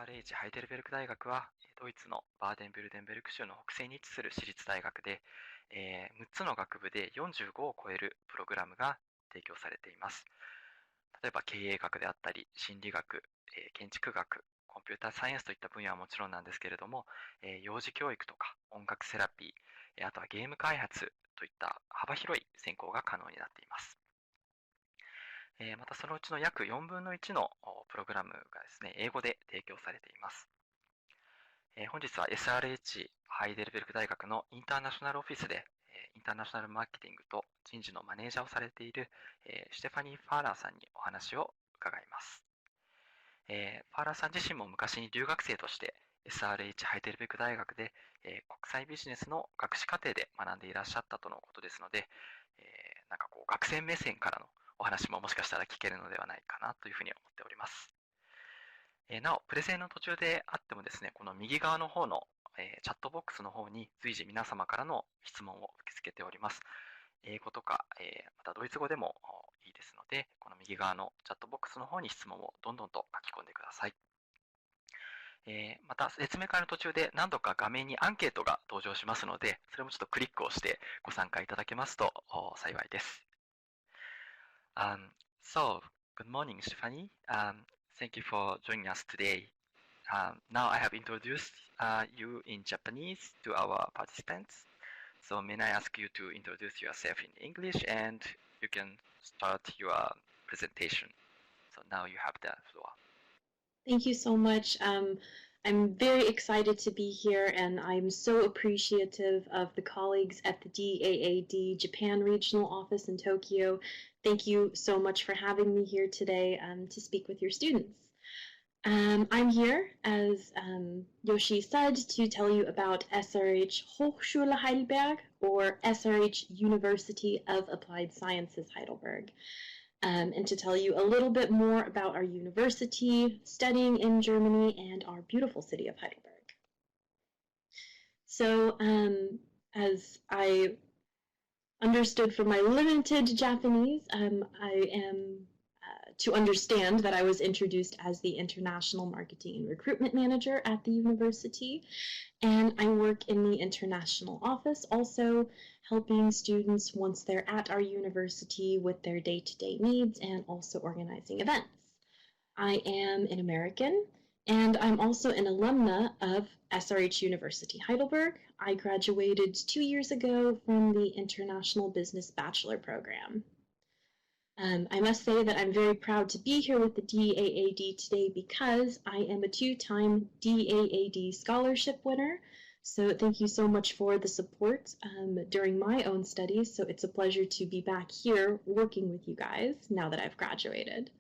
SRH ハイデルベルク大学は、ドイツのバーデンブルデンベルク州の北西に位置する私立大学で、6つの学部で45を超えるプログラムが提供されています。例えば経営学であったり、心理学、建築学、コンピューターサイエンスといった分野はもちろんなんですけれども、幼児教育とか音楽セラピー、あとはゲーム開発といった幅広い専攻が可能になっています。またそのうちの約4分の1のプログラムがですね、英語で提供されています。本日は SRH ハイデルベルク大学のインターナショナルオフィスでインターナショナルマーケティングと人事のマネージャーをされているステファニー・ファーラーさんにお話を伺います。ファーラーさん自身も昔に留学生として SRH ハイデルベルク大学で国際ビジネスの学士課程で学んでいらっしゃったとのことですので、なんかこう学生目線からのお話ももしかしたら聞けるのではないかなというふうに思っております。なお、プレゼンの途中であってもですね、この右側の方の、チャットボックスの方に随時皆様からの質問を受け付けております。英語とか、またドイツ語でもいいですので、この右側のチャットボックスの方に質問をどんどんと書き込んでください。また説明会の途中で何度か画面にアンケートが登場しますので、それもちょっとクリックをしてご参加いただけますと幸いです。So, good morning, Stephanie. Thank you for joining us today. Now I have introduced you in Japanese to our participants. So may I ask you to introduce yourself in English and you can start your presentation. So now you have the floor. Thank you so much. I'm very excited to be here, and I'm so appreciative of the colleagues at the DAAD Japan Regional Office in Tokyo. Thank you so much for having me here today to speak with your students. I'm here, as Yoshi said, to tell you about SRH Hochschule Heidelberg, or SRH University of Applied Sciences Heidelberg. And to tell you a little bit more about our university, studying in Germany, and our beautiful city of Heidelberg. So, as I understood from my limited Japanese, I am to understand that I was introduced as the International Marketing and Recruitment Manager at the university, and I work in the international office, also helping students once they're at our university with their day-to-day needs and also organizing events. I am an American, and I'm also an alumna of SRH University Heidelberg. I graduated 2 years ago from the International Business Bachelor Program. I must say that I'm very proud to be here with the DAAD today because I am a 2-time DAAD scholarship winner. So thank you so much for the support during my own studies. So it's a pleasure to be back here working with you guys now that I've graduated.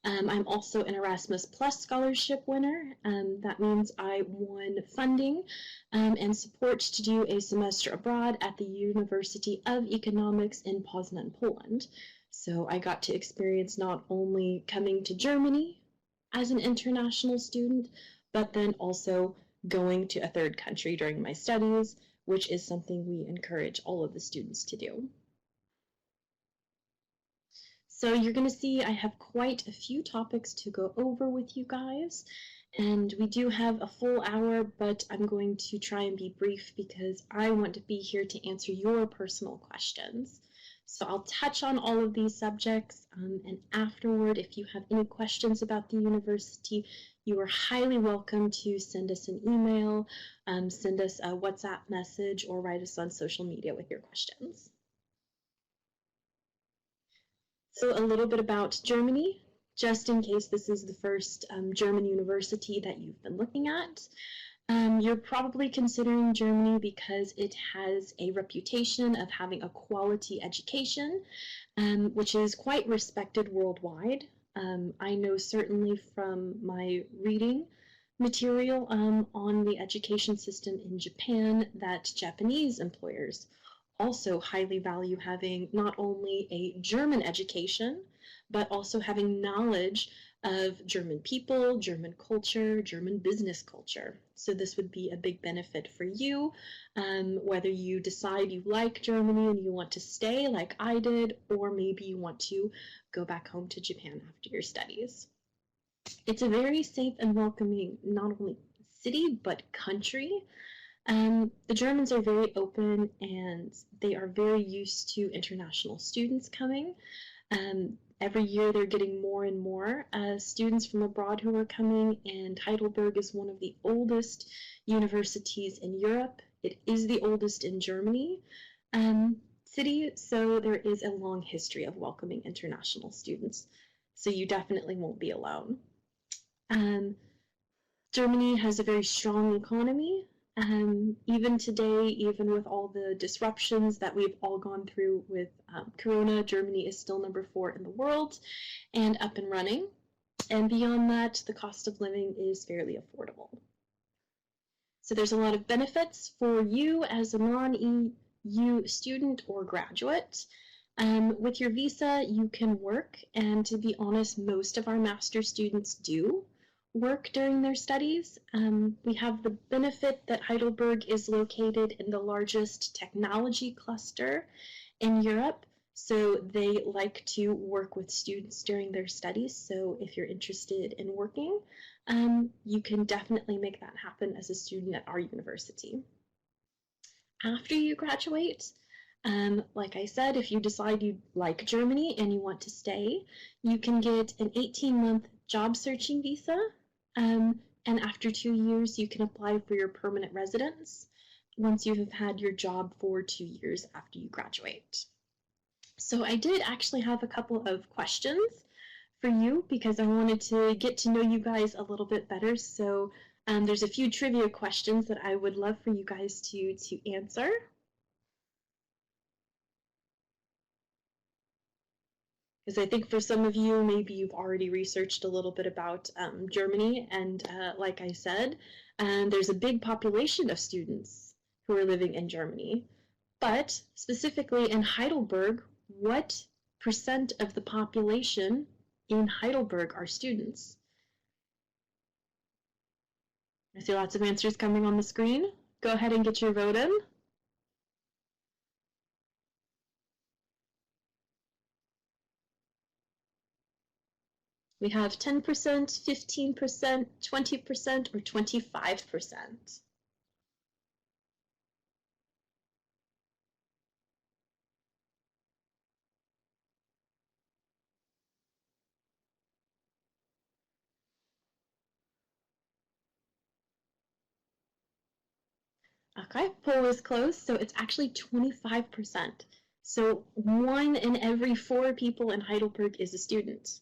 I'm also an Erasmus Plus scholarship winner. That means I won funding and support to do a semester abroad at the University of Economics in Poznan, Poland. So I got to experience not only coming to Germany as an international student, but then also going to a third country during my studies, which is something we encourage all of the students to do. So you're going to see I have quite a few topics to go over with you guys, and we do have a full hour, but I'm going to try and be brief because I want to be here to answer your personal questions. So I'll touch on all of these subjects, and afterward, if you have any questions about the university, you are highly welcome to send us an email, send us a WhatsApp message, or write us on social media with your questions. So a little bit about Germany, just in case this is the first German university that you've been looking at. You're probably considering Germany because it has a reputation of having a quality education, which is quite respected worldwide. I know certainly from my reading material on the education system in Japan that Japanese employers also highly value having not only a German education, but also having knowledge of German people, German culture, German business culture. So this would be a big benefit for you, whether you decide you like Germany and you want to stay like I did, or maybe you want to go back home to Japan after your studies. It's a very safe and welcoming, not only city, but country. The Germans are very open and they are very used to international students coming. Every year they're getting more and more students from abroad who are coming, and Heidelberg is one of the oldest universities in Europe. It is the oldest in Germany city, so there is a long history of welcoming international students. So you definitely won't be alone. Germany has a very strong economy. Even today, even with all the disruptions that we've all gone through with Corona, Germany is still number 4 in the world and up and running. And beyond that, the cost of living is fairly affordable. So there's a lot of benefits for you as a non-EU student or graduate. With your visa, you can work, and to be honest, most of our master's students do work during their studies. We have the benefit that Heidelberg is located in the largest technology cluster in Europe, so they like to work with students during their studies. So if you're interested in working, you can definitely make that happen as a student at our university. After you graduate, like I said, if you decide you like Germany and you want to stay, you can get an 18-month job searching visa, and after 2 years you can apply for your permanent residence once you have had your job for 2 years after you graduate. So I did actually have a couple of questions for you because I wanted to get to know you guys a little bit better. So there's a few trivia questions that I would love for you guys to answer. Because I think for some of you, maybe you've already researched a little bit about Germany, and like I said, there's a big population of students who are living in Germany. But specifically in Heidelberg, what percent of the population in Heidelberg are students? I see lots of answers coming on the screen. Go ahead and get your vote in. We have 10%, 15%, 20%, or 25%. Okay, poll is closed, so it's actually 25%. So 1 in every 4 people in Heidelberg is a student.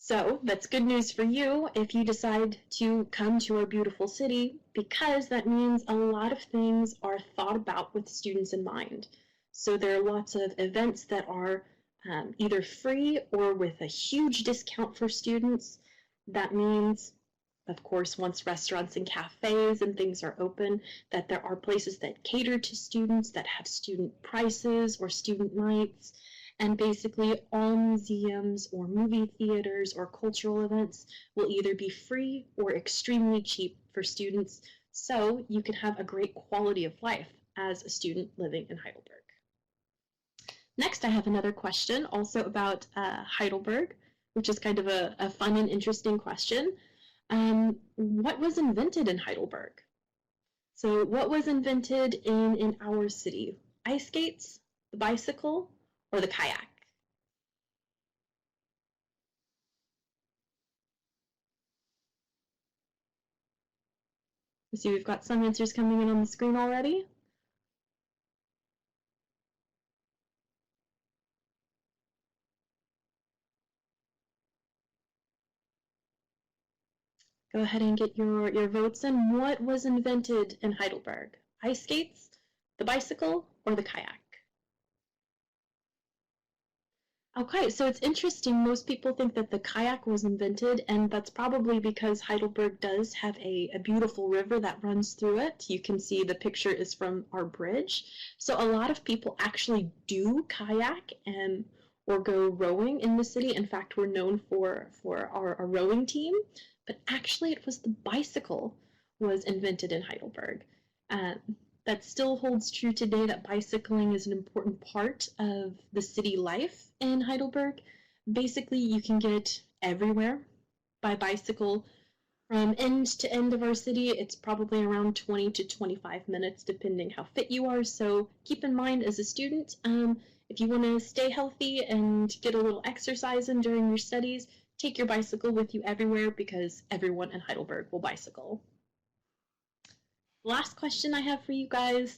So that's good news for you if you decide to come to our beautiful city, because that means a lot of things are thought about with students in mind. So there are lots of events that are either free or with a huge discount for students. That means, of course, once restaurants and cafes and things are open, that there are places that cater to students, that have student prices or student nights. And basically all museums or movie theaters or cultural events will either be free or extremely cheap for students, so you can have a great quality of life as a student living in Heidelberg. Next, I have another question also about Heidelberg, which is kind of a fun and interesting question. What was invented in Heidelberg? So what was invented in our city? Ice skates, the bicycle, or the kayak? You see, we've got some answers coming in on the screen already. Go ahead and get your votes in. What was invented in Heidelberg? Ice skates, the bicycle, or the kayak? Okay, so it's interesting. Most people think that the kayak was invented, and that's probably because Heidelberg does have a beautiful river that runs through it. You can see the picture is from our bridge. So a lot of people actually do kayak or go rowing in the city. In fact, we're known for our rowing team, but actually it was the bicycle was invented in Heidelberg. That still holds true today, that bicycling is an important part of the city life in Heidelberg. Basically, you can get everywhere by bicycle from end to end of our city. It's probably around 20 to 25 minutes, depending how fit you are. So keep in mind as a student, if you want to stay healthy and get a little exercise in during your studies, take your bicycle with you everywhere because everyone in Heidelberg will bicycle. Last question I have for you guys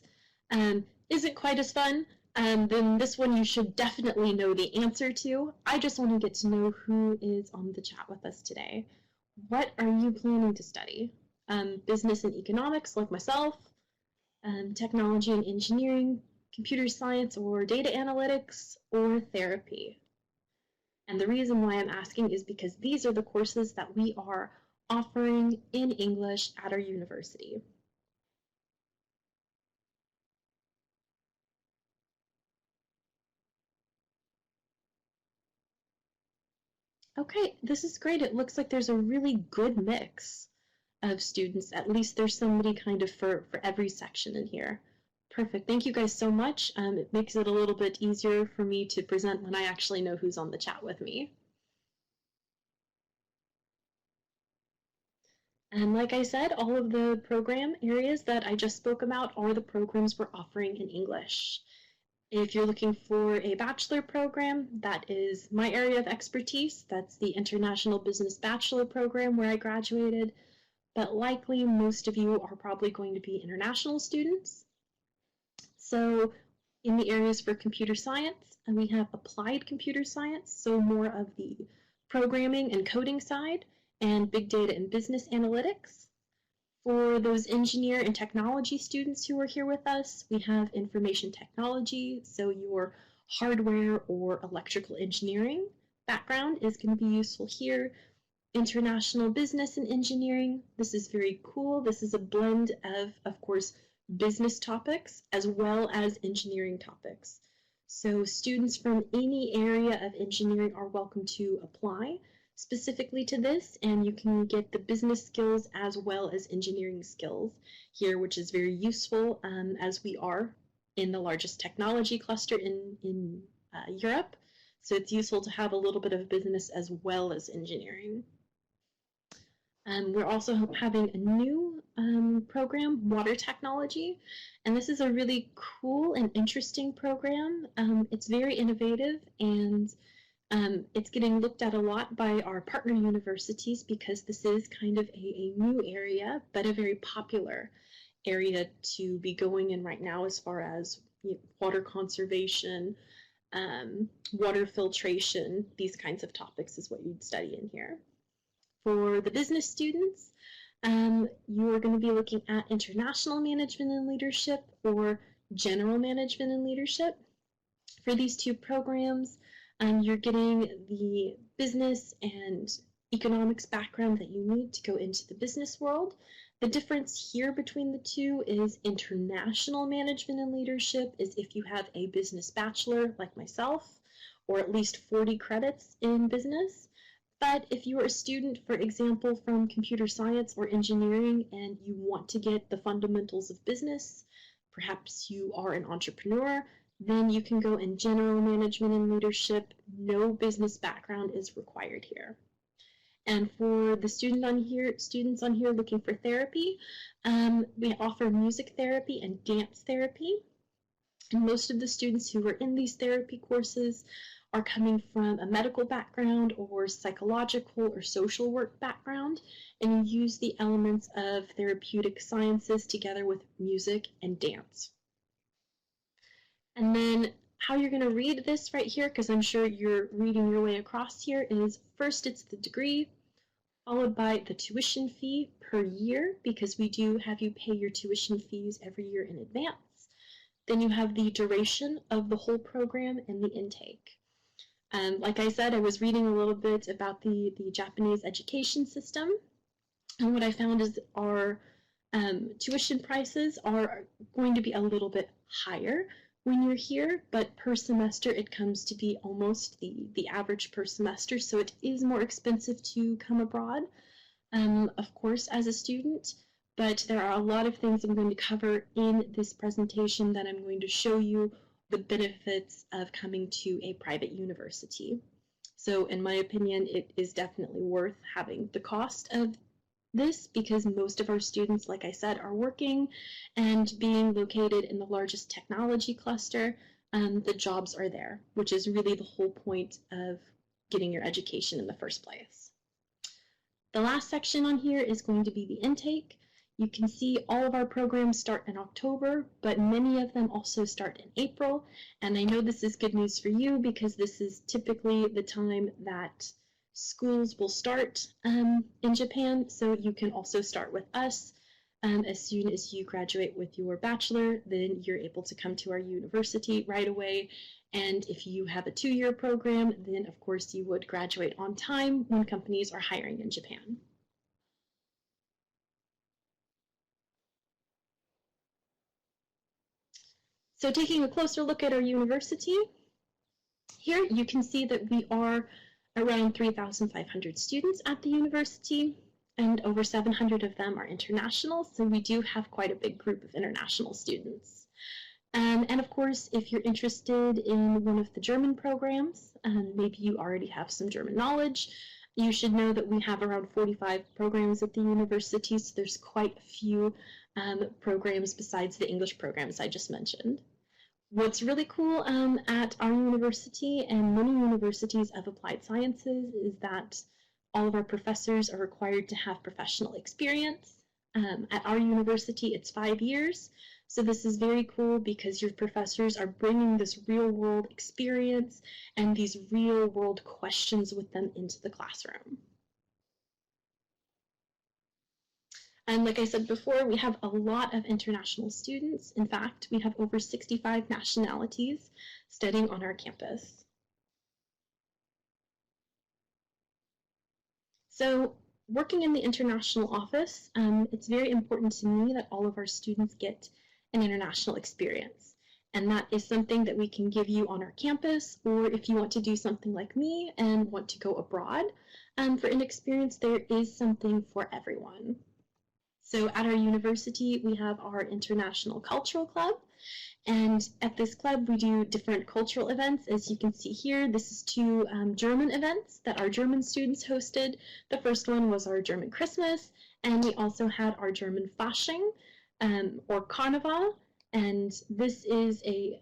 isn't quite as fun. Then this one you should definitely know the answer to. I just want to get to know who is on the chat with us today. What are you planning to study? Business and economics, like myself, technology and engineering, computer science or data analytics, or therapy? And the reason why I'm asking is because these are the courses that we are offering in English at our university. Okay, this is great. It looks like there's a really good mix of students. At least there's somebody kind of for every section in here. Perfect. Thank you guys so much. It makes it a little bit easier for me to present when I actually know who's on the chat with me. And like I said, all of the program areas that I just spoke about are the programs we're offering in English. If you're looking for a bachelor program, that is my area of expertise. That's the International Business Bachelor program where I graduated. But likely most of you are probably going to be international students. So in the areas for computer science, and we have applied computer science, so more of the programming and coding side, and big data and business analytics. For those engineer and technology students who are here with us, we have information technology, so your hardware or electrical engineering background is going to be useful here. International business and engineering, this is very cool. This is a blend of course, business topics as well as engineering topics. So students from any area of engineering are welcome to apply specifically to this, and you can get the business skills as well as engineering skills here, which is very useful as we are in the largest technology cluster in Europe. So it's useful to have a little bit of business as well as engineering. We're also having a new program, water technology, and this is a really cool and interesting program. It's very innovative, and it's getting looked at a lot by our partner universities because this is kind of a new area, but a very popular area to be going in right now as far as water conservation, water filtration, these kinds of topics is what you'd study in here. For the business students, you're going to be looking at international management and leadership or general management and leadership. For these two programs, you're getting the business and economics background that you need to go into the business world. The difference here between the two is international management and leadership is if you have a business bachelor like myself, or at least 40 credits in business. But if you are a student, for example, from computer science or engineering and you want to get the fundamentals of business, perhaps you are an entrepreneur, then you can go in general management and leadership. No business background is required here. And for the students on here looking for therapy, we offer music therapy and dance therapy. And most of the students who are in these therapy courses are coming from a medical background or psychological or social work background, and you use the elements of therapeutic sciences together with music and dance. And then how you're going to read this right here, because I'm sure you're reading your way across here, is first it's the degree, followed by the tuition fee per year, because we do have you pay your tuition fees every year in advance. Then you have the duration of the whole program and the intake. Like I said, I was reading a little bit about the Japanese education system, and what I found is our tuition prices are going to be a little bit higher when you're here, but per semester it comes to be almost the average per semester, so it is more expensive to come abroad, of course, as a student, but there are a lot of things I'm going to cover in this presentation that I'm going to show you the benefits of coming to a private university. So in my opinion, it is definitely worth having the cost of this because most of our students, like I said, are working, and being located in the largest technology cluster, the jobs are there, which is really the whole point of getting your education in the first place. The last section on here is going to be the intake. You can see all of our programs start in October, but many of them also start in April. And I know this is good news for you because this is typically the time that schools will start in Japan. So you can also start with us. As soon as you graduate with your bachelor, then you're able to come to our university right away. And if you have a 2-year program, then of course you would graduate on time when companies are hiring in Japan. So taking a closer look at our university, here you can see that we are around 3,500 students at the university, and over 700 of them are international, so we do have quite a big group of international students. And of course, if you're interested in one of the German programs, maybe you already have some German knowledge, you should know that we have around 45 programs at the university, so there's quite a few programs besides the English programs I just mentioned. What's really cool at our university and many universities of applied sciences is that all of our professors are required to have professional experience. At our university, it's 5 years. So this is very cool because your professors are bringing this real-world experience and these real-world questions with them into the classroom. And like I said before, we have a lot of international students. In fact, we have over 65 nationalities studying on our campus. So working in the international office, it's very important to me that all of our students get an international experience. And that is something that we can give you on our campus, or if you want to do something like me and want to go abroad for an experience, there is something for everyone. So at our university, we have our International Cultural Club, and at this club, we do different cultural events. As you can see here, this is 2 German events that our German students hosted. The first one was our German Christmas, and we also had our German Fasching, or Carnival, and this is a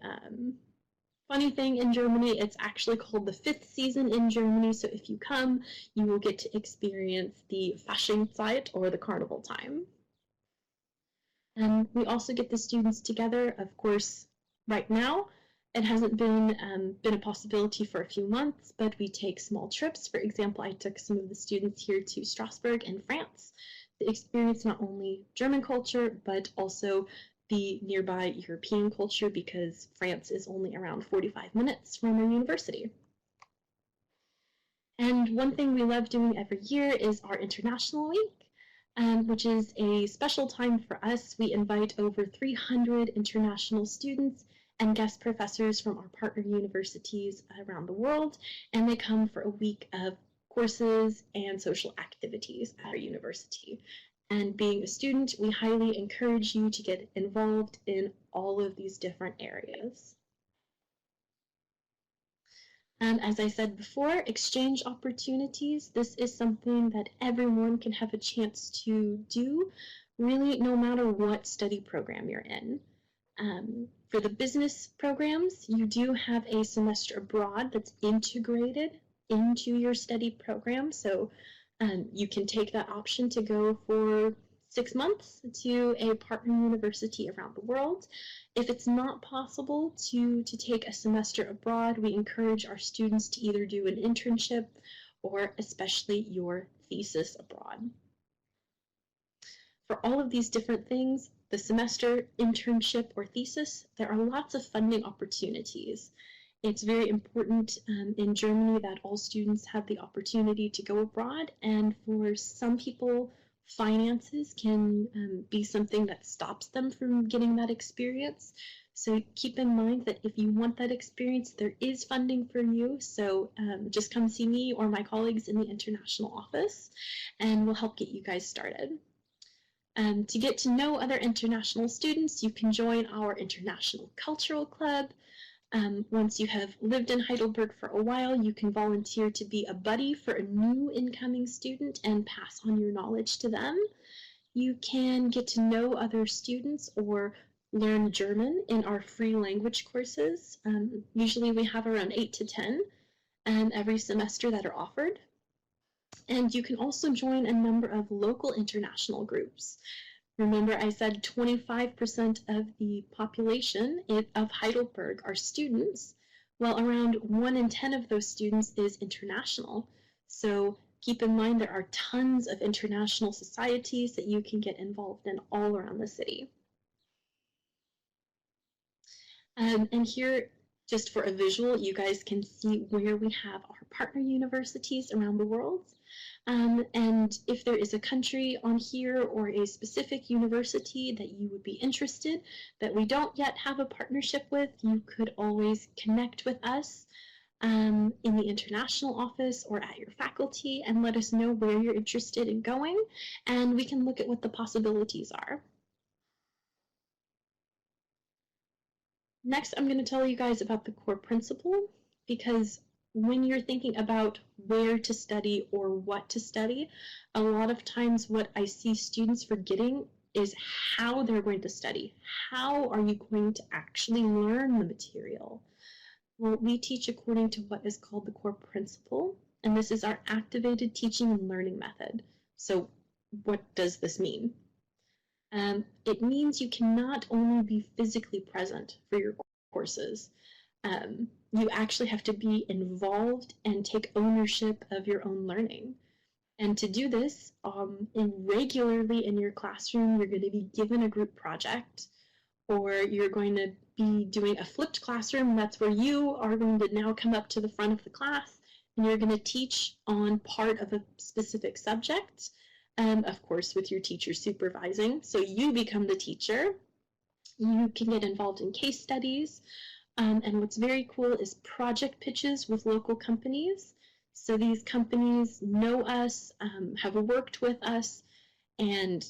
funny thing in Germany. It's actually called the 5th season in Germany, so if you come, you will get to experience the Faschingszeit, or the carnival time. And we also get the students together. Of course, right now, it hasn't been a possibility for a few months, but we take small trips. For example, I took some of the students here to Strasbourg in France to experience not only German culture, but also the nearby European culture, because France is only around 45 minutes from our university. And one thing we love doing every year is our International Week, which is a special time for us. We invite over 300 international students and guest professors from our partner universities around the world, and they come for a week of courses and social activities at our university. And being a student, we highly encourage you to get involved in all of these different areas. And as I said before, exchange opportunities, this is something that everyone can have a chance to do, really no matter what study program you're in. For the business programs, you do have a semester abroad that's integrated into your study program, so you can take that option to go for 6 months to a partner university around the world. If it's not possible to take a semester abroad, we encourage our students to either do an internship or especially your thesis abroad. For all of these different things, the semester, internship, or thesis, there are lots of funding opportunities. It's very important in Germany that all students have the opportunity to go abroad, and for some people, finances can be something that stops them from getting that experience. So keep in mind that if you want that experience, there is funding for you. So just come see me or my colleagues in the international office, and we'll help get you guys started. To get to know other international students, you can join our International Cultural Club. Once you have lived in Heidelberg for a while, you can volunteer to be a buddy for a new incoming student and pass on your knowledge to them. You can get to know other students or learn German in our free language courses. Usually we have around 8 to 10 every semester that are offered. And you can also join a number of local international groups. Remember, I said 25% of the population of Heidelberg are students, while around 1 in 10 of those students is international. So keep in mind there are tons of international societies that you can get involved in all around the city. And here, just for a visual, you guys can see where we have our partner universities around the world. And if there is a country on here or a specific university that you would be interested that we don't yet have a partnership with, you could always connect with us in the international office or at your faculty and let us know where you're interested in going, and we can look at what the possibilities are. Next, I'm going to tell you guys about the core principle, because when you're thinking about where to study or what to study, a lot of times what I see students forgetting is how they're going to study. How are you going to actually learn the material? Well, we teach according to what is called the core principle, and this is our activated teaching and learning method. So what does this mean? It means you cannot only be physically present for your courses. You actually have to be involved and take ownership of your own learning. And to do this, regularly in your classroom, you're going to be given a group project, or you're going to be doing a flipped classroom. That's where you are going to now come up to the front of the class, and you're going to teach on part of a specific subject, of course with your teacher supervising. So you become the teacher. You can get involved in case studies. And what's very cool is project pitches with local companies. So these companies know us, have worked with us, and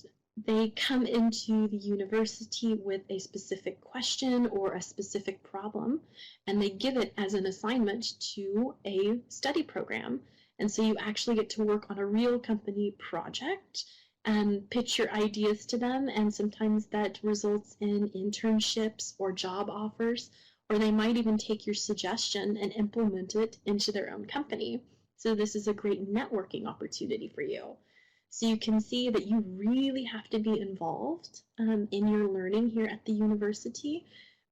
they come into the university with a specific question or a specific problem, and they give it as an assignment to a study program. And so you actually get to work on a real company project and pitch your ideas to them, and sometimes that results in internships or job offers, or they might even take your suggestion and implement it into their own company. So this is a great networking opportunity for you. So you can see that you really have to be involved in your learning here at the university,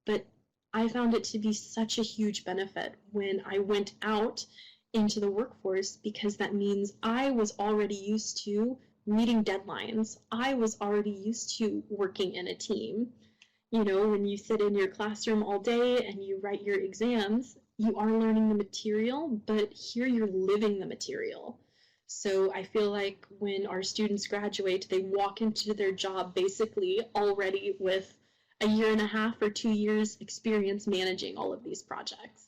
but I found it to be such a huge benefit when I went out into the workforce, because that means I was already used to meeting deadlines. I was already used to working in a team. You know, when you sit in your classroom all day and you write your exams, you are learning the material, but here you're living the material. So I feel like when our students graduate, they walk into their job basically already with a 1.5 or 2 years experience managing all of these projects.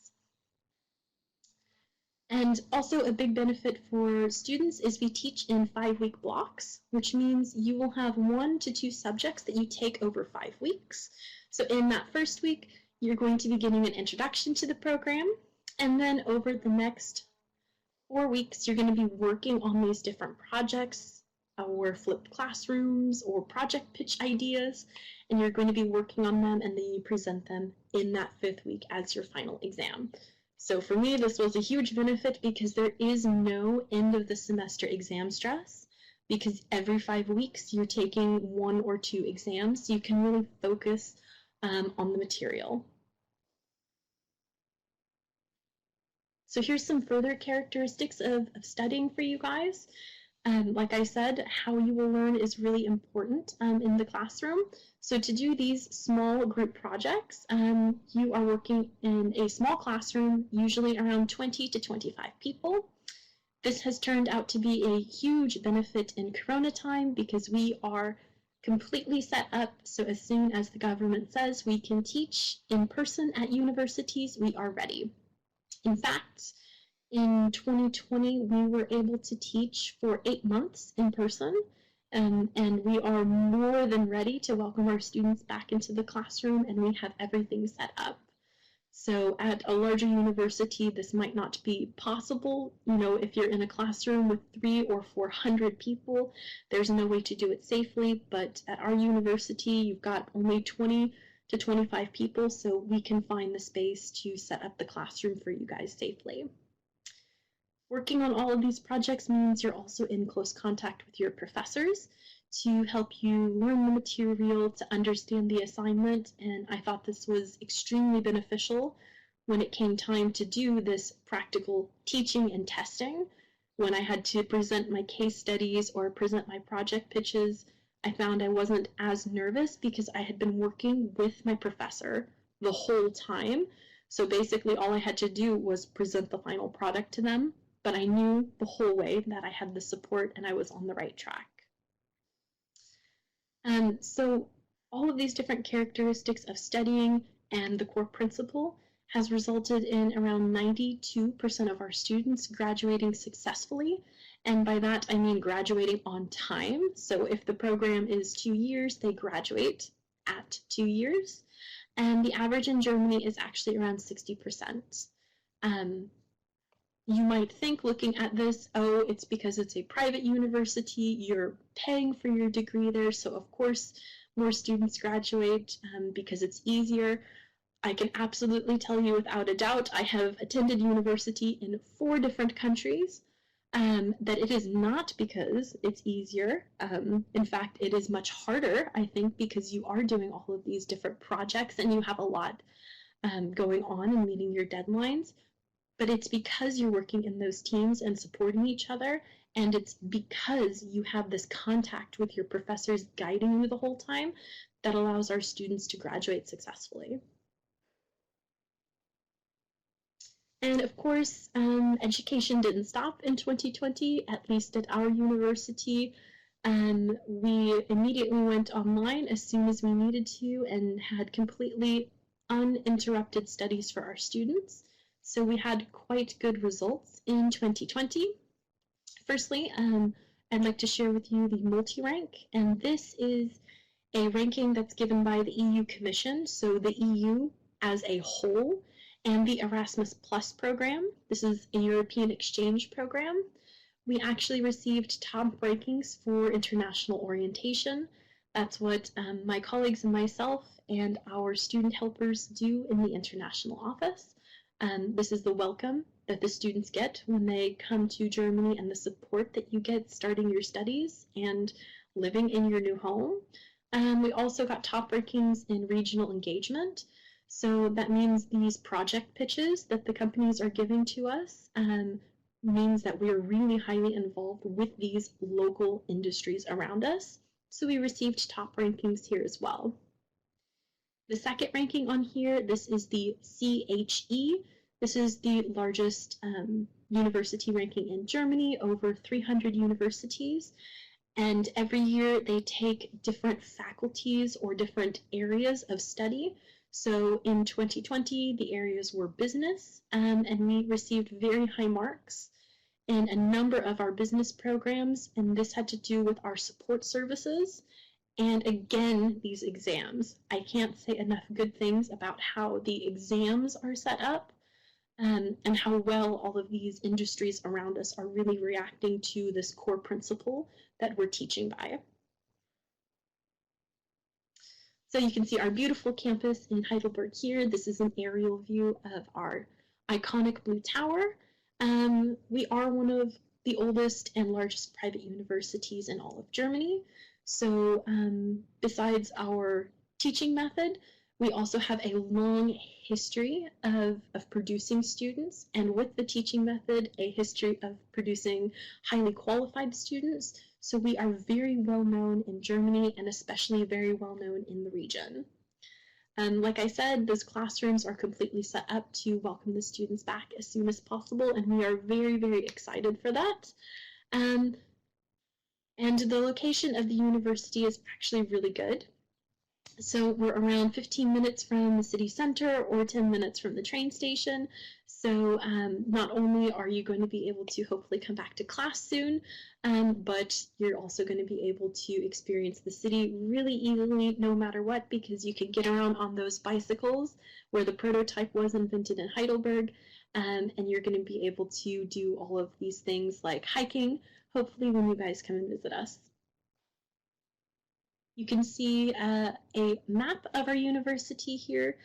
And also a big benefit for students is we teach in 5-week blocks, which means you will have 1 to 2 subjects that you take over 5 weeks. So in that first week, you're going to be getting an introduction to the program, and then over the next 4 weeks, you're going to be working on these different projects or flipped classrooms or project pitch ideas, and you're going to be working on them, and then you present them in that 5th week as your final exam. So for me, this was a huge benefit because there is no end of the semester exam stress, because every 5 weeks you're taking 1 or 2 exams, so you can really focus on the material. So here's some further characteristics of studying for you guys. Like I said, how you will learn is really important in the classroom. So to do these small group projects, you are working in a small classroom, usually around 20 to 25 people. This has turned out to be a huge benefit in Corona time because we are completely set up, so as soon as the government says we can teach in person at universities, we are ready. In fact, in 2020, we were able to teach for 8 months in person, and we are more than ready to welcome our students back into the classroom, and we have everything set up. So at a larger university, this might not be possible. You know, if you're in a classroom with 300 or 400 people, there's no way to do it safely. But at our university, you've got only 20 to 25 people, so we can find the space to set up the classroom for you guys safely. Working on all of these projects means you're also in close contact with your professors to help you learn the material, to understand the assignment, and I thought this was extremely beneficial when it came time to do this practical teaching and testing. When I had to present my case studies or present my project pitches, I found I wasn't as nervous because I had been working with my professor the whole time. So basically all I had to do was present the final product to them, but I knew the whole way that I had the support and I was on the right track. So all of these different characteristics of studying and the core principle has resulted in around 92% of our students graduating successfully. And by that, I mean graduating on time. So if the program is 2 years, they graduate at 2 years. And the average in Germany is actually around 60%. You might think, looking at this, oh, it's because it's a private university, you're paying for your degree there, so of course more students graduate because it's easier. I can absolutely tell you without a doubt, I have attended university in 4 different countries, that it is not because it's easier. In fact, it is much harder, I think, because you are doing all of these different projects and you have a lot going on and meeting your deadlines. But it's because you're working in those teams and supporting each other, and it's because you have this contact with your professors guiding you the whole time that allows our students to graduate successfully. And of course, education didn't stop in 2020, at least at our university. We immediately went online as soon as we needed to and had completely uninterrupted studies for our students. So we had quite good results in 2020. Firstly, I'd like to share with you the multi-rank, and this is a ranking that's given by the EU Commission, so the EU as a whole, and the Erasmus Plus program. This is a European exchange program. We actually received top rankings for international orientation. That's what my colleagues and myself and our student helpers do in the international office. This is the welcome that the students get when they come to Germany and the support that you get starting your studies and living in your new home. We also got top rankings in regional engagement. So that means these project pitches that the companies are giving to us means that we are really highly involved with these local industries around us. So we received top rankings here as well. The second ranking on here, this is the CHE. This is the largest university ranking in Germany, over 300 universities. And every year they take different faculties or different areas of study. So in 2020, the areas were business, and we received very high marks in a number of our business programs, and this had to do with our support services. And again, these exams. I can't say enough good things about how the exams are set up and how well all of these industries around us are really reacting to this core principle that we're teaching by. So you can see our beautiful campus in Heidelberg here. This is an aerial view of our iconic blue tower. We are one of the oldest and largest private universities in all of Germany. So besides our teaching method, we also have a long history of producing students, and with the teaching method, a history of producing highly qualified students. So we are very well known in Germany and especially very well known in the region. Like I said, those classrooms are completely set up to welcome the students back as soon as possible, and we are very, very excited for that. And the location of the university is actually really good. So we're around 15 minutes from the city center or 10 minutes from the train station. So not only are you going to be able to hopefully come back to class soon, but you're also going to be able to experience the city really easily no matter what, because you can get around on those bicycles where the prototype was invented in Heidelberg, and you're going to be able to do all of these things like hiking, hopefully when you guys come and visit us. You can see a map of our university here.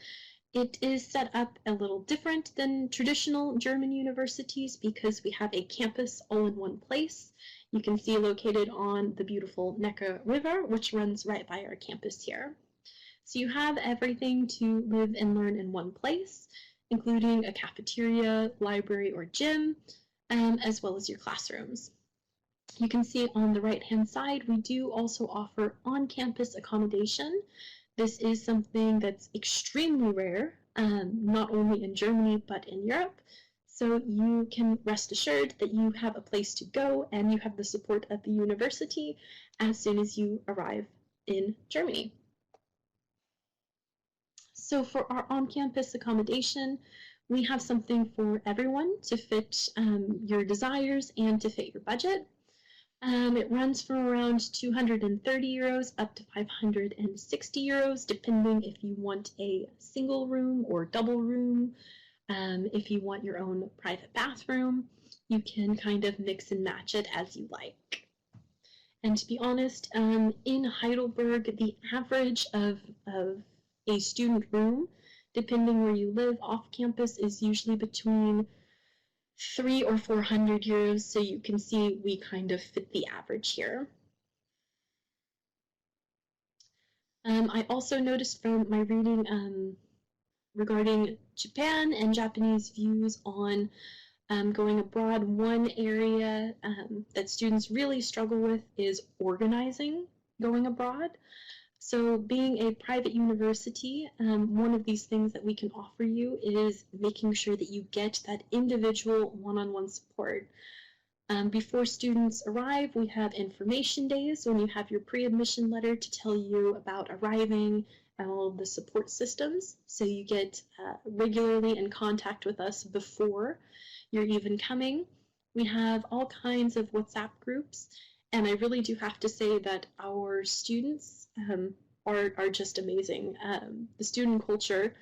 It is set up a little different than traditional German universities because we have a campus all in one place. You can see located on the beautiful Neckar River, which runs right by our campus here. So you have everything to live and learn in one place, including a cafeteria, library, or gym, as well as your classrooms. You can see on the right-hand side, we do also offer on-campus accommodation. This is something that's extremely rare, not only in Germany, but in Europe. So you can rest assured that you have a place to go and you have the support of the university as soon as you arrive in Germany. So for our on-campus accommodation, we have something for everyone to fit your desires and to fit your budget. It runs from around 230 euros up to 560 euros, depending if you want a single room or double room. If you want your own private bathroom, you can kind of mix and match it as you like. And to be honest, in Heidelberg, the average of a student room, depending where you live off campus, is usually between 300 or 400 euros, so you can see we kind of fit the average here. I also noticed from my reading regarding Japan and Japanese views on going abroad, one area that students really struggle with is organizing going abroad. So being a private university, one of these things that we can offer you is making sure that you get that individual one-on-one support. Before students arrive, we have information days when you have your pre-admission letter to tell you about arriving and all of the support systems. So you get regularly in contact with us before you're even coming. We have all kinds of WhatsApp groups. And I really do have to say that our students are just amazing. The student culture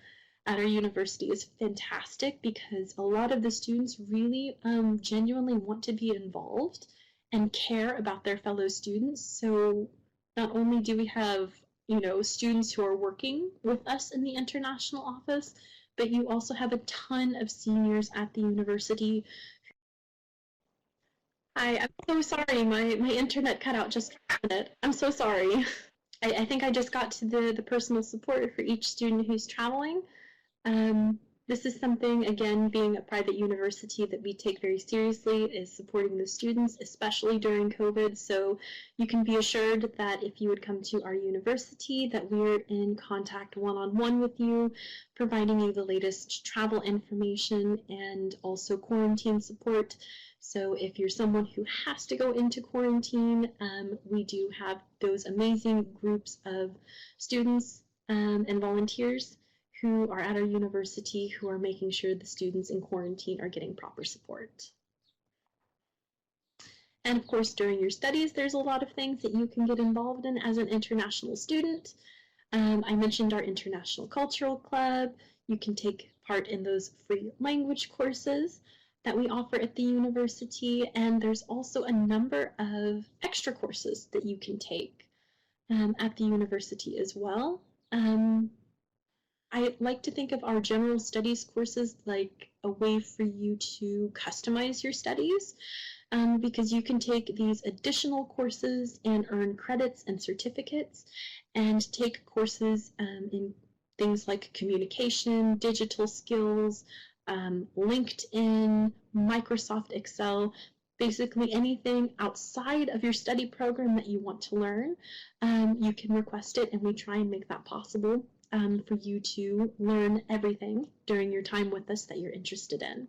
at our university is fantastic because a lot of the students really genuinely want to be involved and care about their fellow students. So not only do we have, students who are working with us in the international office, but you also have a ton of seniors at the university. Hi, I'm so sorry. My internet cut out just for a minute. I'm so sorry. I think I just got to the personal support for each student who's traveling. This is something, again, being a private university that we take very seriously, is supporting the students, especially during COVID. So you can be assured that if you would come to our university, that we're in contact one-on-one with you, providing you the latest travel information and also quarantine support. So if you're someone who has to go into quarantine, we do have those amazing groups of students and volunteers who are at our university who are making sure the students in quarantine are getting proper support. And of course, during your studies, there's a lot of things that you can get involved in as an international student. I mentioned our International Cultural Club. You can take part in those free language courses that we offer at the university, and there's also a number of extra courses that you can take at the university as well. I like to think of our general studies courses like a way for you to customize your studies, because you can take these additional courses and earn credits and certificates, and take courses in things like communication, digital skills, LinkedIn, Microsoft Excel, basically anything outside of your study program that you want to learn. You can request it, and we try and make that possible for you to learn everything during your time with us that you're interested in.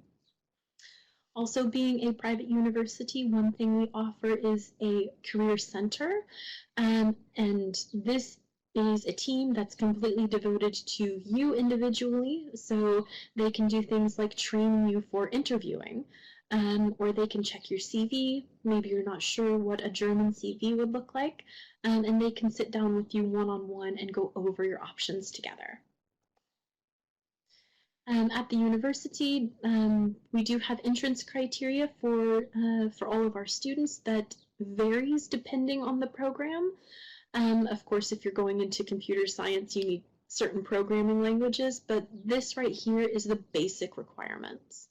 Also, being a private university, one thing we offer is a career center, and this is a team that's completely devoted to you individually, so they can do things like train you for interviewing, or they can check your CV. Maybe you're not sure what a German CV would look like, and they can sit down with you one-on-one and go over your options together. At the university, we do have entrance criteria for all of our students that varies depending on the program. Of course, if you're going into computer science, you need certain programming languages, but this right here is the basic requirements.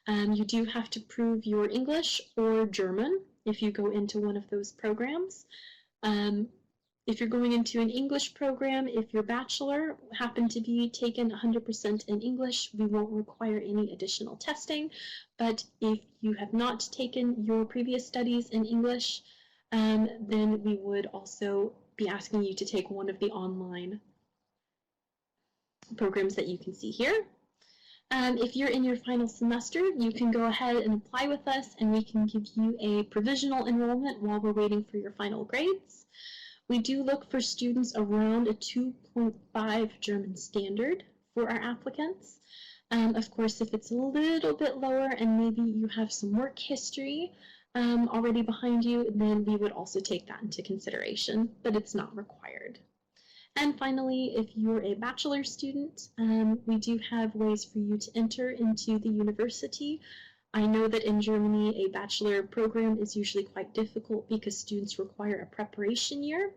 You do have to prove your English or German if you go into one of those programs. If you're going into an English program, if your bachelor happened to be taken 100% in English, we won't require any additional testing. But if you have not taken your previous studies in English, then we would also be asking you to take one of the online programs that you can see here. If you're in your final semester, you can go ahead and apply with us, and we can give you a provisional enrollment while we're waiting for your final grades. We do look for students around a 2.5 German standard for our applicants. Of course, if it's a little bit lower and maybe you have some work history already behind you, then we would also take that into consideration, but it's not required. And finally, if you're a bachelor student, we do have ways for you to enter into the university. I know that in Germany, a bachelor program is usually quite difficult because students require a preparation year.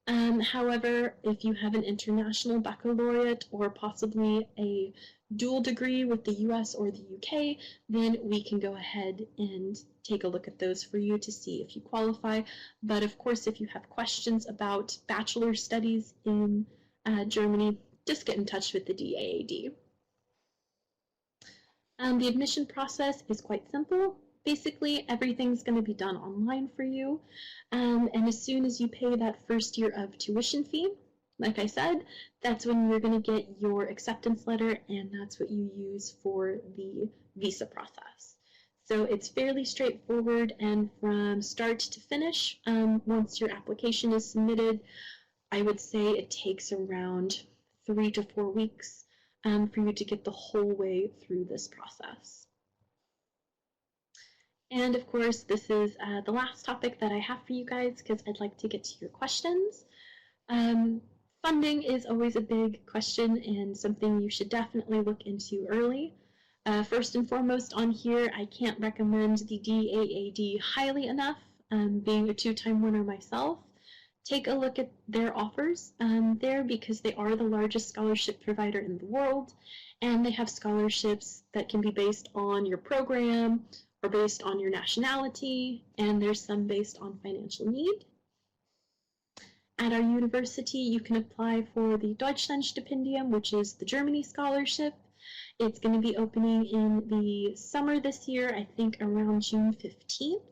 However, if you have an international baccalaureate or possibly a dual degree with the US or the UK, then we can go ahead and take a look at those for you to see if you qualify. But of course, if you have questions about bachelor studies in Germany, just get in touch with the DAAD. The admission process is quite simple. Basically, everything's going to be done online for you. And as soon as you pay that first year of tuition fee, like I said, that's when you're going to get your acceptance letter, and that's what you use for the visa process. So it's fairly straightforward, and from start to finish, once your application is submitted, I would say it takes around 3 to 4 weeks for you to get the whole way through this process. And of course, this is the last topic that I have for you guys because I'd like to get to your questions. Funding is always a big question and something you should definitely look into early. First and foremost on here, I can't recommend the DAAD highly enough, being a 2-time winner myself. Take a look at their offers there because they are the largest scholarship provider in the world, and they have scholarships that can be based on your program or based on your nationality, and there's some based on financial need. At our university, you can apply for the Deutschlandstipendium, which is the Germany scholarship. It's going to be opening in the summer this year, I think around June 15th,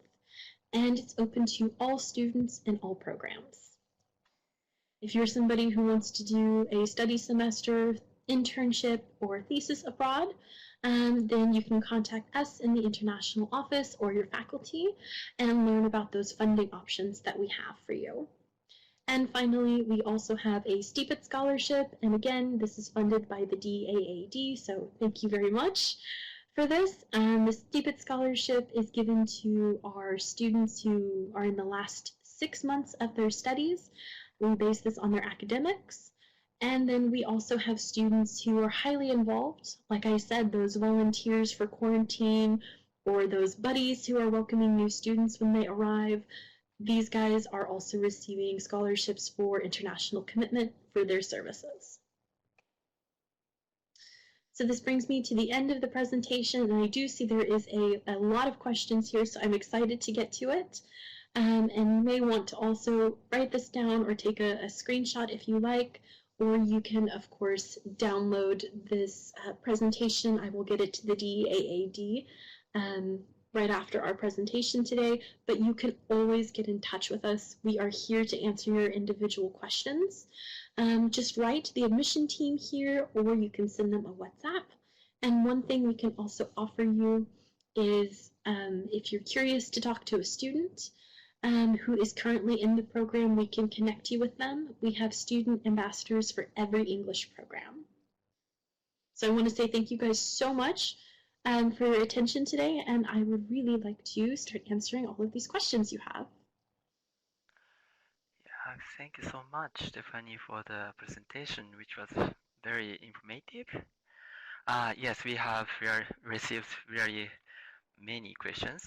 and it's open to all students and all programs. If you're somebody who wants to do a study semester, internship, or thesis abroad, then you can contact us in the international office or your faculty and learn about those funding options that we have for you. And finally, we also have a STIPET scholarship, and again, this is funded by the DAAD, so thank you very much for this. The STIPET scholarship is given to our students who are in the last 6 months of their studies. We base this on their academics. And then we also have students who are highly involved, like I said, those volunteers for quarantine or those buddies who are welcoming new students when they arrive. These guys are also receiving scholarships for international commitment for their services. So this brings me to the end of the presentation, and I do see there is a lot of questions here, so I'm excited to get to it. And you may want to also write this down or take a screenshot if you like, or you can, of course, download this presentation. I will get it to the DAAD right after our presentation today, but you can always get in touch with us. We are here to answer your individual questions. Just write the admission team here, or you can send them a WhatsApp. And one thing we can also offer you is if you're curious to talk to a student, who is currently in the program, we can connect you with them. We have student ambassadors for every English program. So I want to say thank you guys so much for your attention today, and I would really like to start answering all of these questions you have. Yeah, thank you so much, Stephanie, for the presentation, which was very informative. Yes, we have received very many questions.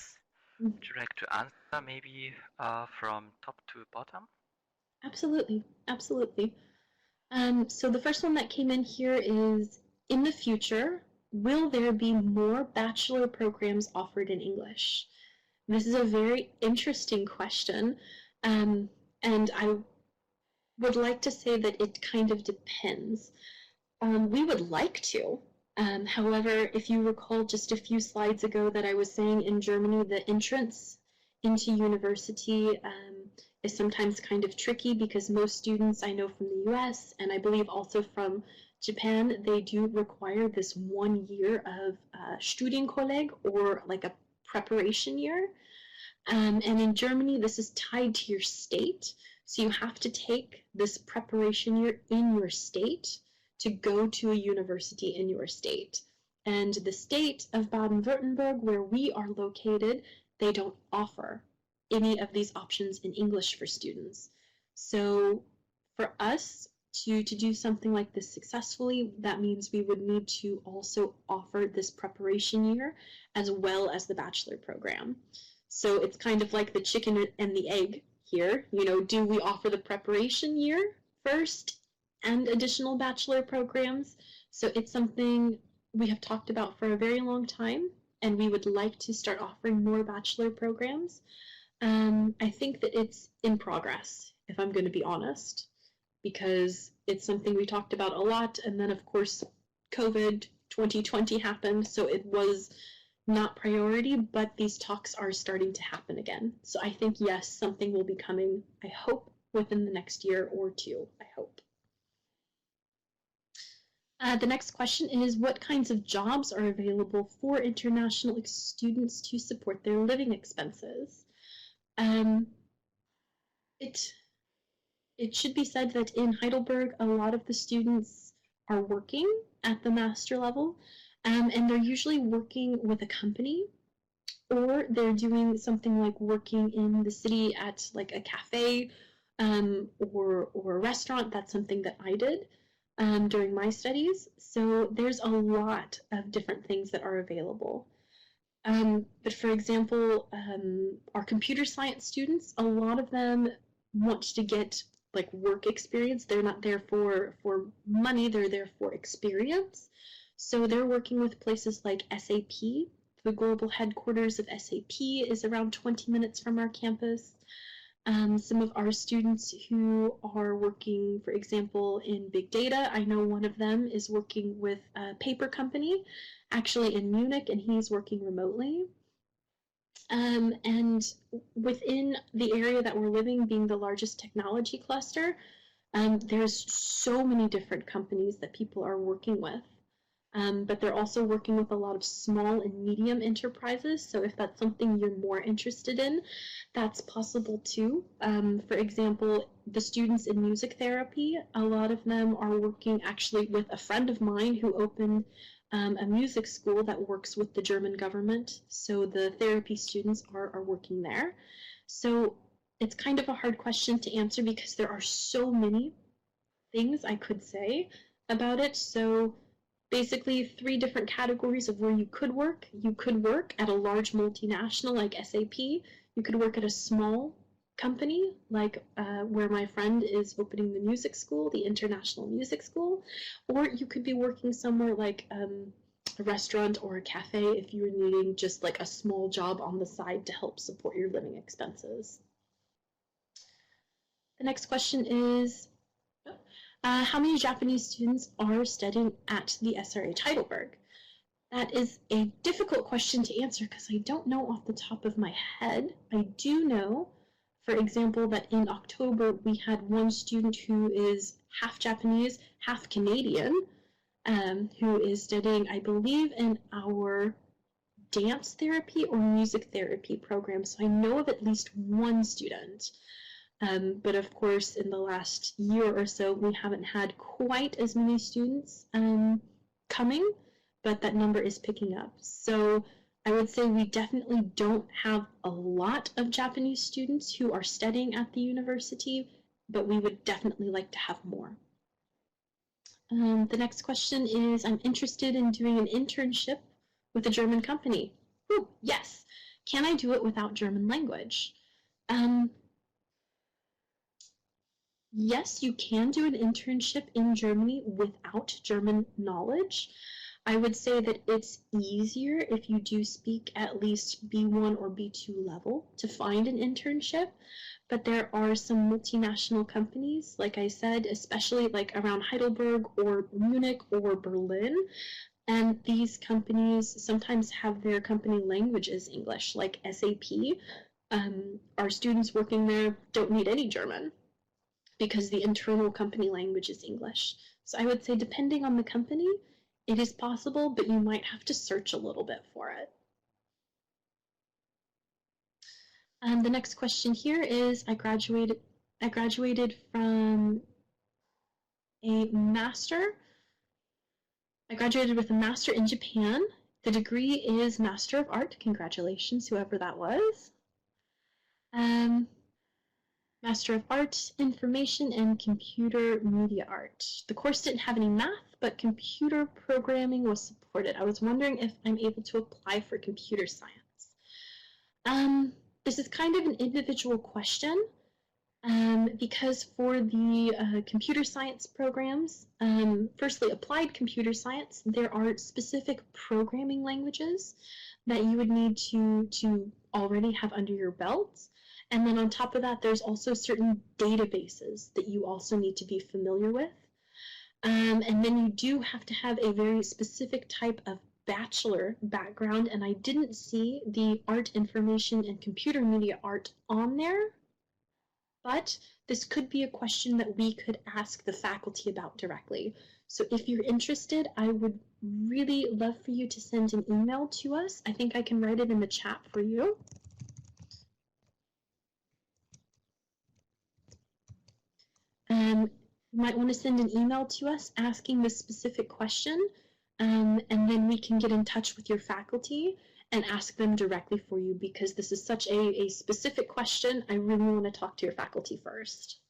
Would you like to answer maybe from top to bottom? Absolutely, absolutely. So the first one that came in here is, in the future, will there be more bachelor programs offered in English? This is a very interesting question, and I would like to say that it kind of depends. We would like to. However, if you recall just a few slides ago that I was saying in Germany, the entrance into university is sometimes kind of tricky because most students I know from the US, and I believe also from Japan, they do require this 1 year of Studienkolleg, or like a preparation year. And in Germany, this is tied to your state. So you have to take this preparation year in your state to go to a university in your state. And the state of Baden-Württemberg, where we are located, they don't offer any of these options in English for students. So for us to do something like this successfully, that means we would need to also offer this preparation year as well as the bachelor program. So it's kind of like the chicken and the egg here. You know, do we offer the preparation year first and additional bachelor programs? So it's something we have talked about for a very long time, and we would like to start offering more bachelor programs. I think that it's in progress, if I'm going to be honest, because it's something we talked about a lot, and then of course COVID 2020 happened, so it was not priority, but these talks are starting to happen again. So I think, yes, something will be coming, I hope, within the next year or two, I hope. The next question is, what kinds of jobs are available for international students to support their living expenses? It should be said that in Heidelberg, a lot of the students are working at the master level, and they're usually working with a company, or they're doing something like working in the city at like a cafe or a restaurant. That's something that I did during my studies. So there's a lot of different things that are available. But for example, our computer science students, a lot of them want to get like work experience. They're not there for money, they're there for experience. So they're working with places like SAP. The global headquarters of SAP is around 20 minutes from our campus. Some of our students who are working, for example, in big data, I know one of them is working with a paper company, actually in Munich, and he's working remotely. And within the area that we're living, being the largest technology cluster, there's so many different companies that people are working with. But they're also working with a lot of small and medium enterprises. So if that's something you're more interested in, that's possible too. For example, the students in music therapy, a lot of them are working actually with a friend of mine who opened a music school that works with the German government. So the therapy students are working there. So it's kind of a hard question to answer because there are so many things I could say about it. So basically 3 different categories of where you could work. You could work at a large multinational like SAP. You could work at a small company like where my friend is opening the music school, the International Music School. Or you could be working somewhere like a restaurant or a cafe if you're needing just like a small job on the side to help support your living expenses. The next question is, how many Japanese students are studying at the SRH Heidelberg? That is a difficult question to answer because I don't know off the top of my head. I do know, for example, that in October we had one student who is half Japanese, half Canadian, who is studying, I believe, in our dance therapy or music therapy program. So I know of at least one student. But of course, in the last year or so, we haven't had quite as many students coming, but that number is picking up. So I would say we definitely don't have a lot of Japanese students who are studying at the university, but we would definitely like to have more. The next question is, I'm interested in doing an internship with a German company. Ooh, yes. Can I do it without German language? Yes, you can do an internship in Germany without German knowledge. I would say that it's easier if you do speak at least B1 or B2 level to find an internship, but there are some multinational companies, like I said, especially like around Heidelberg or Munich or Berlin, and these companies sometimes have their company language as English, like SAP. Our students working there don't need any German because the internal company language is English. So I would say depending on the company, it is possible, but you might have to search a little bit for it. And the next question here is, I graduated from a master. I graduated with a master in Japan. The degree is Master of Art. Congratulations, whoever that was. Master of Art, Information and Computer Media Art. The course didn't have any math, but computer programming was supported. I was wondering if I'm able to apply for computer science. This is kind of an individual question because for the computer science programs, firstly, applied computer science, there are specific programming languages that you would need to already have under your belt. And then on top of that, there's also certain databases that you also need to be familiar with. And then you do have to have a very specific type of bachelor background, and I didn't see the art, information, and computer media art on there, but this could be a question that we could ask the faculty about directly. So if you're interested, I would really love for you to send an email to us. I think I can write it in the chat for you. You might want to send an email to us asking this specific question, and then we can get in touch with your faculty and ask them directly for you, because this is such a specific question. I really want to talk to your faculty first.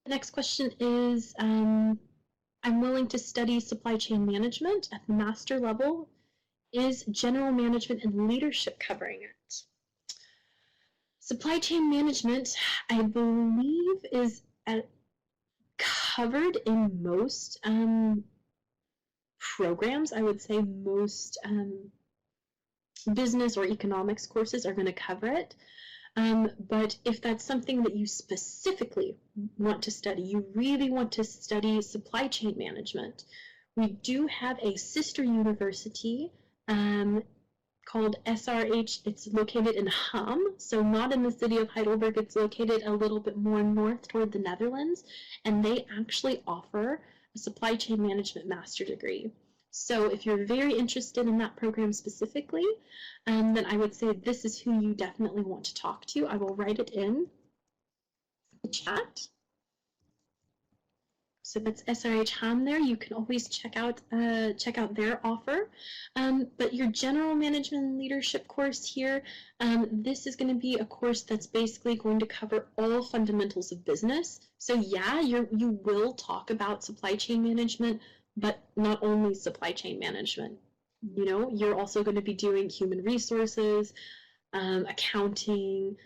The next question is, I'm willing to study supply chain management at the master level. Is general management and leadership covering it? Supply chain management, I believe, is covered in most programs. I would say most business or economics courses are going to cover it. But if that's something that you specifically want to study, you really want to study supply chain management, we do have a sister university called SRH. It's located in Hamm, so not in the city of Heidelberg. It's located a little bit more north toward the Netherlands, and they actually offer a supply chain management master degree. So if you're very interested in that program specifically, then I would say this is who you definitely want to talk to. I will write it in the chat. So that's SRH Hamm there. You can always check out their offer. But your general management and leadership course here, this is going to be a course that's basically going to cover all fundamentals of business. So yeah, you will talk about supply chain management, but not only supply chain management. You know, you're also going to be doing human resources, accounting,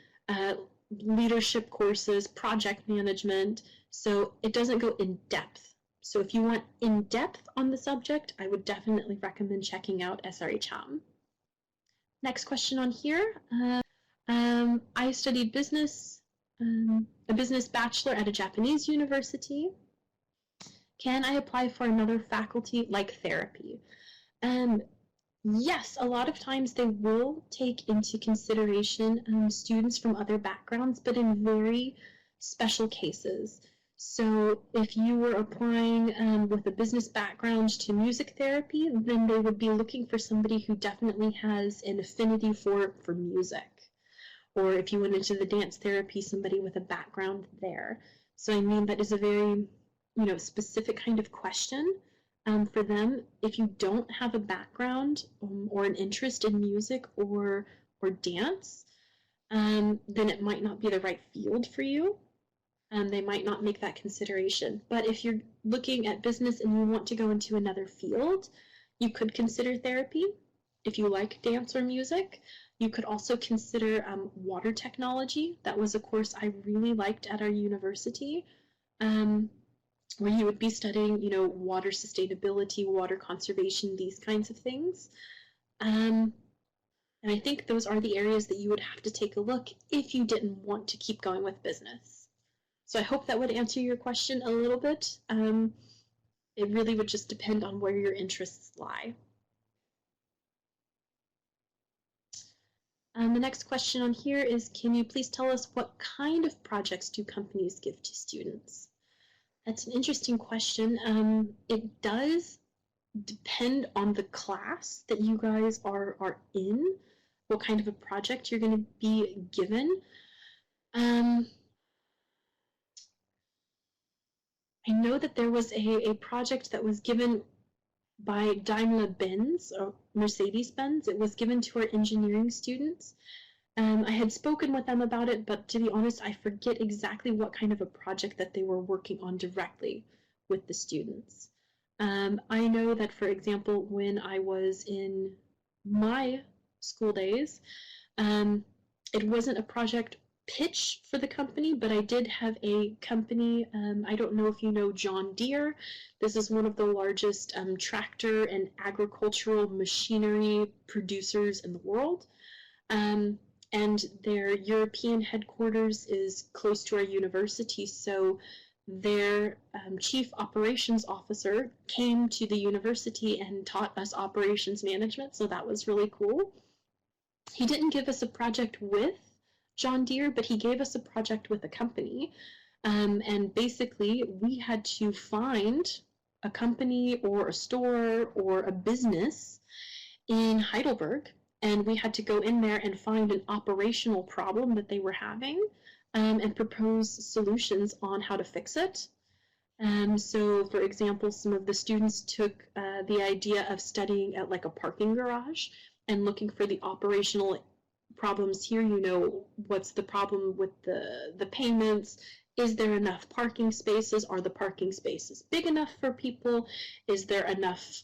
leadership courses, project management. So it doesn't go in depth. So if you want in depth on the subject, I would definitely recommend checking out SRH Hamm. Next question on here. I studied business, a business bachelor at a Japanese university. Can I apply for another faculty like therapy? Yes, a lot of times they will take into consideration students from other backgrounds, but in very special cases. So if you were applying with a business background to music therapy, then they would be looking for somebody who definitely has an affinity for music. Or if you went into the dance therapy, somebody with a background there. So I mean, that is a very, specific kind of question for them. If you don't have a background or an interest in music or dance, then it might not be the right field for you. They might not make that consideration. But if you're looking at business and you want to go into another field, you could consider therapy. If you like dance or music, you could also consider water technology. That was a course I really liked at our university, where you would be studying, water sustainability, water conservation, these kinds of things. And I think those are the areas that you would have to take a look if you didn't want to keep going with business. So I hope that would answer your question a little bit. It really would just depend on where your interests lie. The next question on here is, can you please tell us what kind of projects do companies give to students? That's an interesting question. It does depend on the class that you guys are in, what kind of a project you're going to be given. I know that there was a project that was given by Daimler-Benz or Mercedes-Benz. It was given to our engineering students. I had spoken with them about it, but to be honest, I forget exactly what kind of a project that they were working on directly with the students. I know that, for example, when I was in my school days, it wasn't a project pitch for the company, but I did have a company, I don't know if you know John Deere. This is one of the largest tractor and agricultural machinery producers in the world. And their European headquarters is close to our university, so their chief operations officer came to the university and taught us operations management, so that was really cool. He didn't give us a project with John Deere, but he gave us a project with a company, and basically we had to find a company or a store or a business in Heidelberg, and we had to go in there and find an operational problem that they were having and propose solutions on how to fix it. So, for example, some of the students took the idea of studying at like a parking garage and looking for the operational problems here. What's the problem with the payments? Is there enough parking spaces? Are the parking spaces big enough for people? Is there enough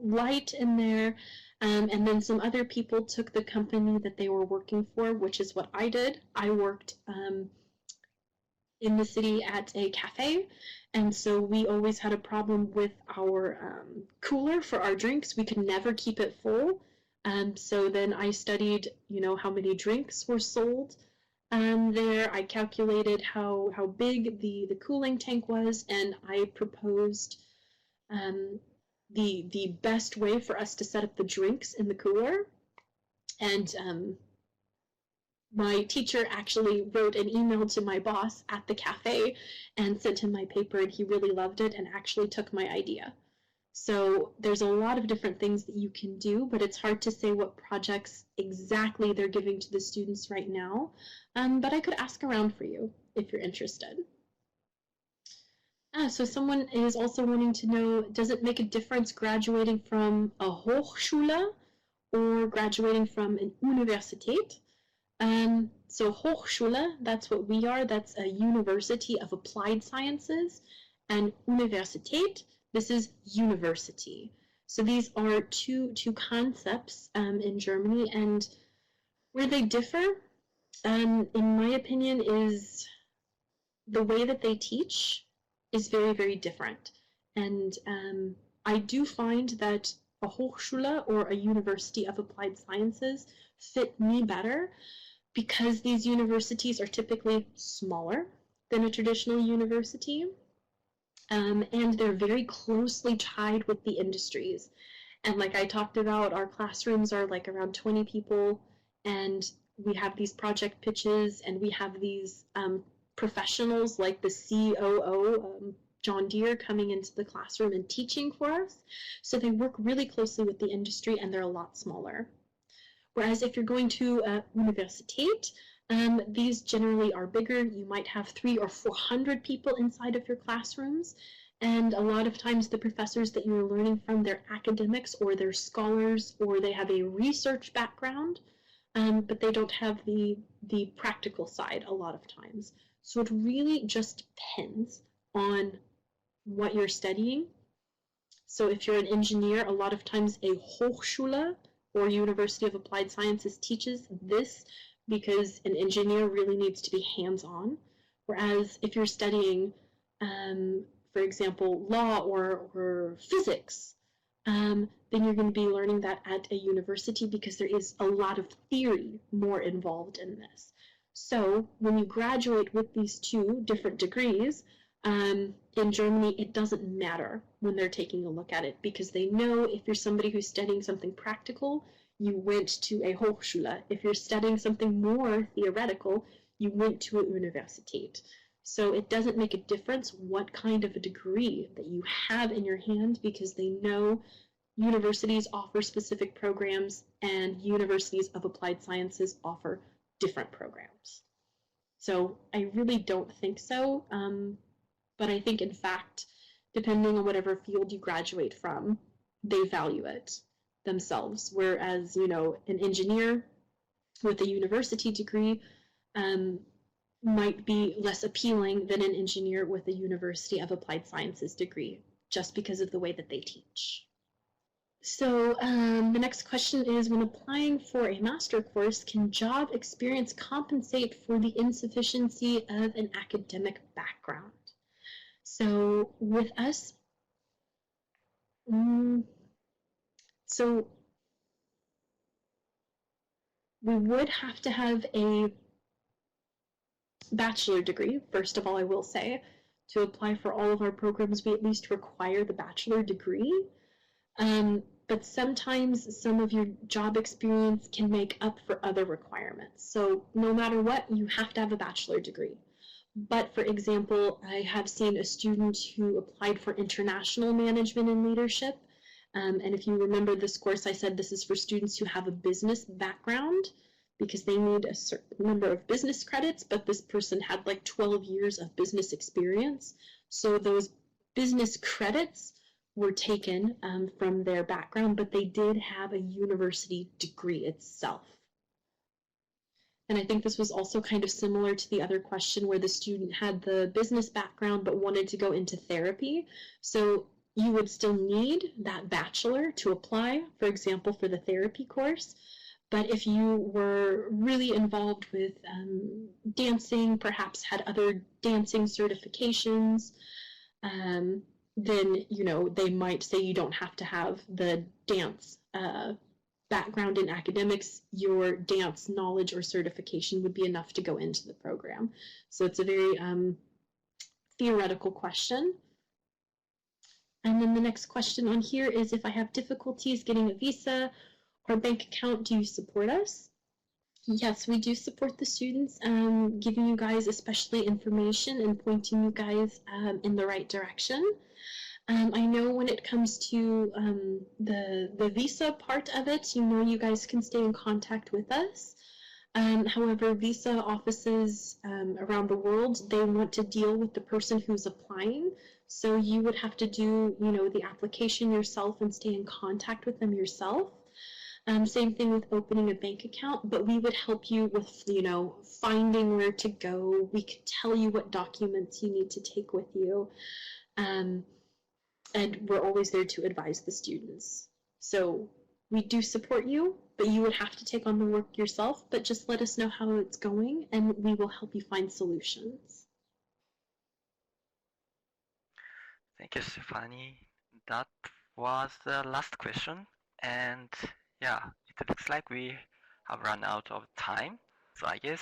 light in there? And then some other people took the company that they were working for, which is what I did. I worked in the city at a cafe, and so we always had a problem with our cooler for our drinks. We could never keep it full. So then I studied, how many drinks were sold there. I calculated how big the cooling tank was, and I proposed the best way for us to set up the drinks in the cooler. And my teacher actually wrote an email to my boss at the cafe and sent him my paper, and he really loved it and actually took my idea. So there's a lot of different things that you can do, but it's hard to say what projects exactly they're giving to the students right now. But I could ask around for you if you're interested. So someone is also wanting to know, does it make a difference graduating from a Hochschule or graduating from an Universität? So Hochschule, that's what we are. That's a University of Applied Sciences. And Universität, this is university. So these are two concepts in Germany, and where they differ, in my opinion, is the way that they teach is very, very different. And I do find that a Hochschule or a University of Applied Sciences fit me better because these universities are typically smaller than a traditional university. And they're very closely tied with the industries. And like I talked about, our classrooms are like around 20 people, and we have these project pitches, and we have these professionals like the COO, John Deere, coming into the classroom and teaching for us. So they work really closely with the industry, and they're a lot smaller. Whereas if you're going to Universität, these generally are bigger. You might have 300 or 400 people inside of your classrooms. And a lot of times the professors that you're learning from, they're academics or they're scholars or they have a research background, but they don't have the practical side a lot of times. So it really just depends on what you're studying. So if you're an engineer, a lot of times a Hochschule or University of Applied Sciences teaches this because an engineer really needs to be hands-on. Whereas if you're studying, for example, law or physics, then you're going to be learning that at a university because there is a lot of theory more involved in this. So when you graduate with these two different degrees, in Germany, it doesn't matter when they're taking a look at it because they know if you're somebody who's studying something practical, you went to a Hochschule. If you're studying something more theoretical, you went to a Universität. So it doesn't make a difference what kind of a degree that you have in your hand because they know universities offer specific programs and universities of applied sciences offer different programs. So I really don't think so, but I think in fact, depending on whatever field you graduate from, they value it themselves. Whereas, you know, an engineer with a university degree might be less appealing than an engineer with a University of Applied Sciences degree, just because of the way that they teach. So the next question is, when applying for a master course, can job experience compensate for the insufficiency of an academic background? So with us, so we would have to have a bachelor degree. First of all, I will say, to apply for all of our programs, we at least require the bachelor degree. But sometimes some of your job experience can make up for other requirements. So no matter what, you have to have a bachelor degree. But for example, I have seen a student who applied for international management and leadership. And if you remember this course, I said this is for students who have a business background because they need a certain number of business credits, but this person had like 12 years of business experience. So those business credits were taken from their background, but they did have a university degree itself. And I think this was also kind of similar to the other question where the student had the business background but wanted to go into therapy. So you would still need that bachelor to apply, for example, for the therapy course. But if you were really involved with dancing, perhaps had other dancing certifications, then, you know, they might say you don't have to have the dance background in academics. Your dance knowledge or certification would be enough to go into the program. So it's a very theoretical question. And then the next question on here is, if I have difficulties getting a visa or bank account, do you support us? Yes, we do support the students, giving you guys especially information and pointing you guys in the right direction. I know when it comes to the visa part of it, you know, you guys can stay in contact with us. However, visa offices around the world, they want to deal with the person who's applying. So you would have to do, you know, the application yourself and stay in contact with them yourself. Same thing with opening a bank account, but we would help you with, you know, finding where to go. We could tell you what documents you need to take with you. And we're always there to advise the students. So we do support you, but you would have to take on the work yourself, but just let us know how it's going and we will help you find solutions. Thank you, Stephanie. That was the last question. And yeah, it looks like we have run out of time. So I guess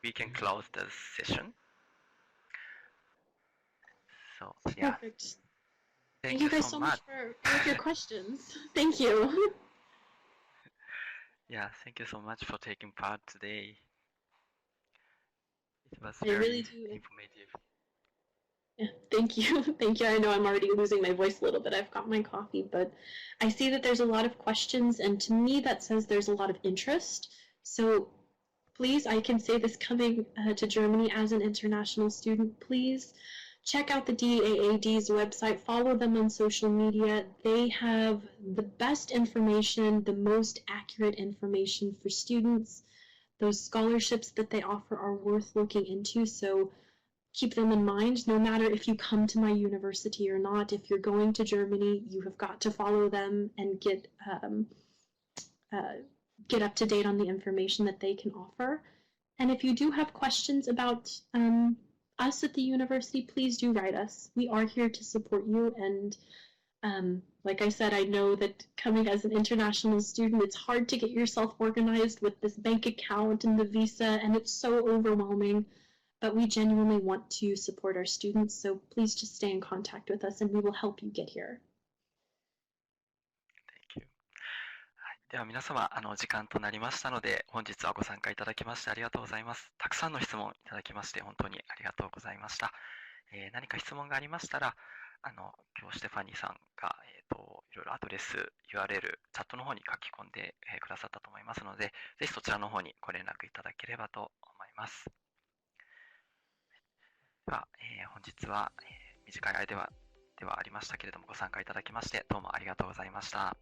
we can close the session. So yeah. Perfect. Thank you you guys so so much for all of your questions. Thank you. Yeah, thank you so much for taking part today. It was I very really do. informative. Yeah, thank you. Thank you. I know I'm already losing my voice a little bit. I've got my coffee, but I see that there's a lot of questions, and to me that says there's a lot of interest. So please, I can say this coming to Germany as an international student, please check out the DAAD's website, follow them on social media. They have the best information, the most accurate information for students. Those scholarships that they offer are worth looking into, so keep them in mind. No matter if you come to my university or not, if you're going to Germany, you have got to follow them and get up to date on the information that they can offer. And if you do have questions about us at the university, please do write us. We are here to support you, and like I said, I know that coming as an international student, it's hard to get yourself organized with this bank account and the visa, and it's so overwhelming, but we genuinely want to support our students, so please just stay in contact with us and we will help you get here. Thank you. はい、では皆様、時間となりましたので、本日はご参加いただきましてありがとうございます。たくさんの質問いただきまして本当にありがとうございました。何か質問がありましたら、今日ステファニーさんが、いろいろアドレス、URL、チャットの方に書き込んで、くださったと思いますので、ぜひそちらの方にご連絡いただければと思います。では、本日は、短い間ではありましたけれども、ご参加いただきましてどうもありがとうございました。